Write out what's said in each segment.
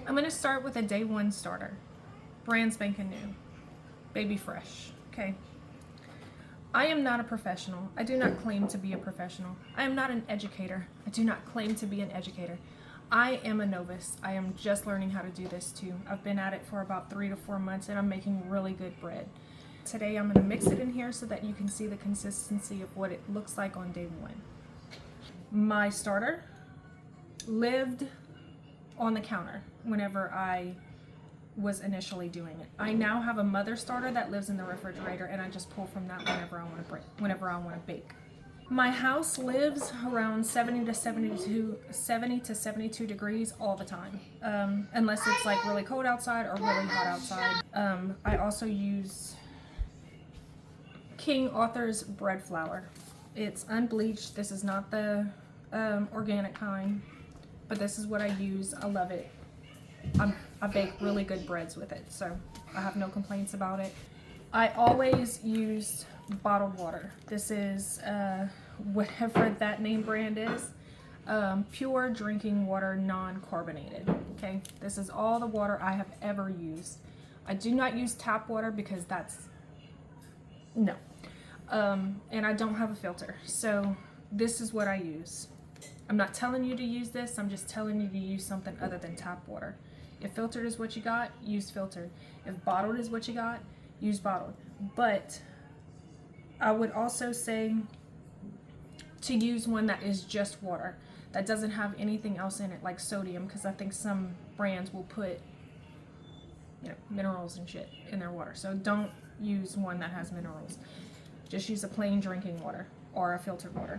I'm going to start with a day one starter. Brand spanking new. Baby fresh. Okay. I am not a professional. I do not claim to be a professional. I am not an educator. I do not claim to be an educator. I am a novice. I am just learning how to do this too. I've been at it for about 3 to 4 months and I'm making really good bread. Today I'm going to mix it in here so that you can see the consistency of what it looks like on day one. My starter lived on the counter whenever I was initially doing it. I now have a mother starter that lives in the refrigerator and I just pull from that whenever I want to bake. My house lives around 70 to 72 degrees all the time, unless it's like really cold outside or really hot outside. I also use King Author's bread flour. It's unbleached. This is not the organic kind, but this is what I use. I love it. I bake really good breads with it, so I have no complaints about it. I always use bottled water. This is whatever that name brand is. Pure drinking water, non-carbonated. Okay, this is all the water I have ever used. I do not use tap water because that's no. And I don't have a filter, so this is what I use. I'm not telling you to use this, I'm just telling you to use something other than tap water. If filtered is what you got, use filtered. If bottled is what you got, use bottled. But I would also say to use one that is just water, that doesn't have anything else in it like sodium, because I think some brands will put, minerals and shit in their water. So don't use one that has minerals. Just use a plain drinking water or a filtered water.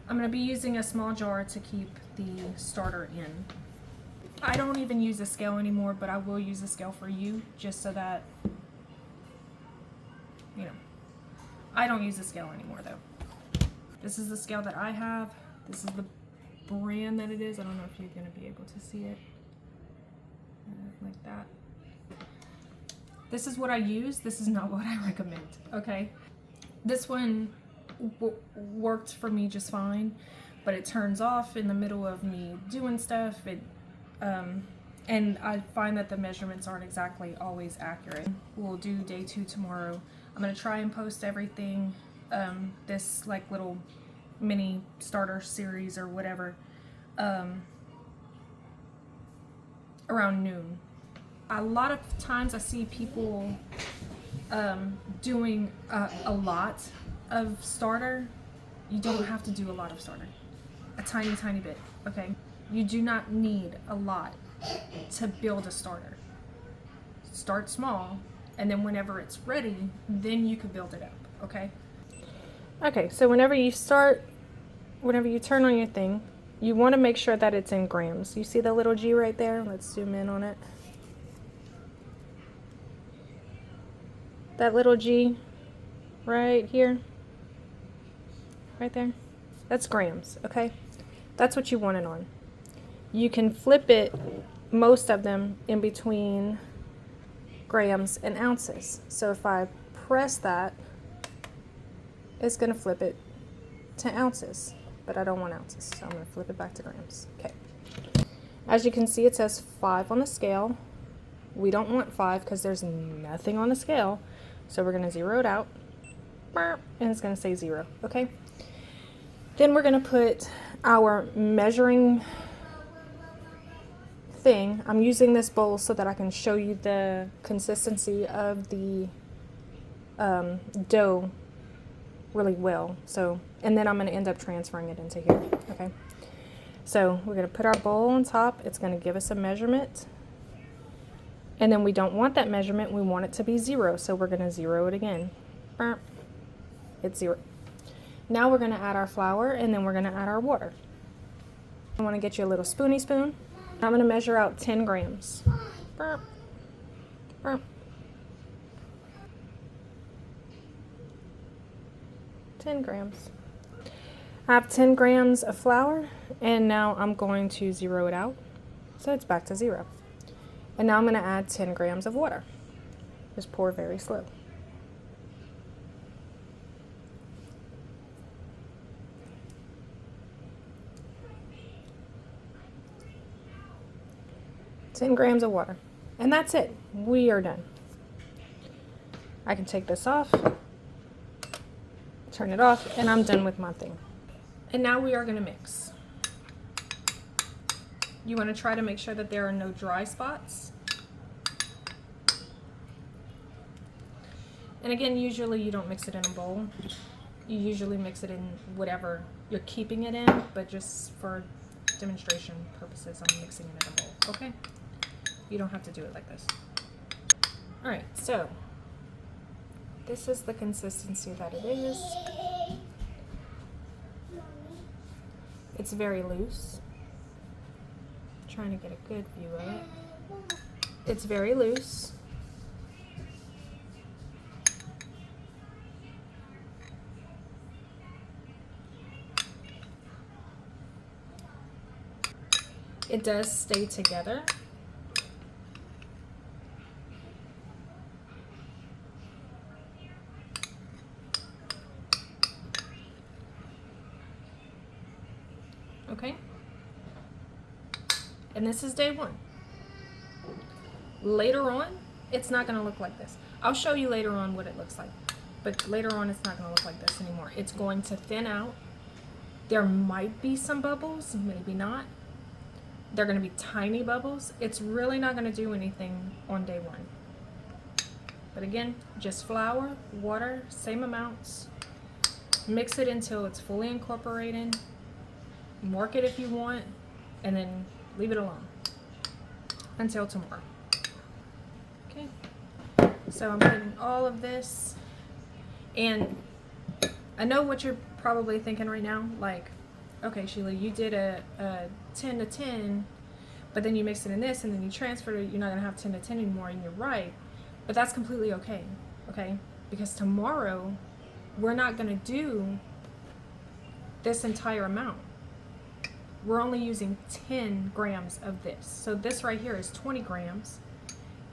I'm going to be using a small jar to keep the starter in. I don't even use a scale anymore, but I will use a scale for you just so that, I don't use a scale anymore though. This is the scale that I have. This is the brand that it is. I don't know if you're going to be able to see it like that. This is what I use. This is not what I recommend, okay? This one worked for me just fine, but it turns off in the middle of me doing stuff. And I find that the measurements aren't exactly always accurate. We'll do day 2 tomorrow. I'm going to try and post everything, this like little mini starter series or whatever, around noon. A lot of times I see people doing a lot of starter. You don't have to do a lot of starter. A tiny bit, okay? You do not need a lot to build a starter. Start small, and then whenever it's ready, then you can build it up, okay? Okay, so whenever you turn on your thing, you want to make sure that it's in grams. You see the little G right there? Let's zoom in on it. That little G right here, right there, that's grams, okay? That's what you want it on. You can flip it, most of them, in between grams and ounces. So if I press that, it's going to flip it to ounces, but I don't want ounces, so I'm going to flip it back to grams. Okay. As you can see, it says 5 on the scale. We don't want 5 because there's nothing on the scale, so we're going to zero it out, and it's going to say 0, okay? Then we're going to put our measuring thing. I'm using this bowl so that I can show you the consistency of the dough really well. So, and then I'm going to end up transferring it into here, okay? So we're going to put our bowl on top. It's going to give us a measurement. And then we don't want that measurement. We want it to be 0. So we're going to 0 it again. It's 0. Now we're going to add our flour, and then we're going to add our water. I want to get you a little spoony spoon. I'm going to measure out 10 grams. 10 grams. I have 10 grams of flour, and now I'm going to zero it out. So it's back to 0. And now I'm going to add 10 grams of water. Just pour very slow. 10 grams of water. And that's it. We are done. I can take this off, turn it off, and I'm done with my thing. And now we are going to mix. You want to try to make sure that there are no dry spots. And again, usually you don't mix it in a bowl. You usually mix it in whatever you're keeping it in, but just for demonstration purposes, I'm mixing it in a bowl, okay? You don't have to do it like this. All right, so this is the consistency that it is. It's very loose. Trying to get a good view of it. It's very loose. It does stay together. Okay? And this is day one. Later on, it's not going to look like this. I'll show you later on what it looks like. But later on, it's not going to look like this anymore. It's going to thin out. There might be some bubbles, maybe not. They're going to be tiny bubbles. It's really not going to do anything on day one. But again, just flour, water, same amounts. Mix it until it's fully incorporated. Work it if you want, and then leave it alone until tomorrow. Okay, so I'm putting all of this, and I know what you're probably thinking right now, like, okay, Sheila, you did a 10 to 10, but then you mixed it in this, and then you transferred it, you're not gonna have 10 to 10 anymore, and you're right, but that's completely okay, okay? Because tomorrow, we're not gonna do this entire amount. We're only using 10 grams of this. So this right here is 20 grams,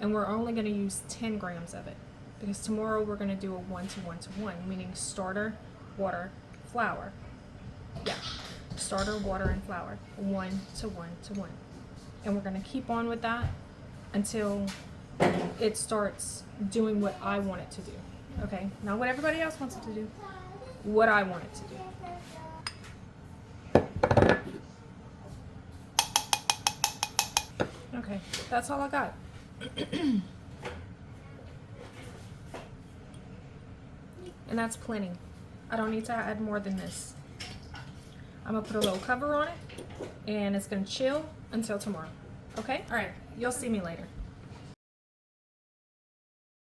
and we're only gonna use 10 grams of it. Because tomorrow we're gonna do a 1-to-1-to-1, meaning starter, water, flour. Yeah, starter, water, and flour, 1-to-1-to-1. And we're gonna keep on with that until it starts doing what I want it to do, okay? Not what everybody else wants it to do, what I want it to do. Okay, that's all I got. And that's plenty. I don't need to add more than this. I'm gonna put a little cover on it, and it's gonna chill until tomorrow. Okay? All right, you'll see me later.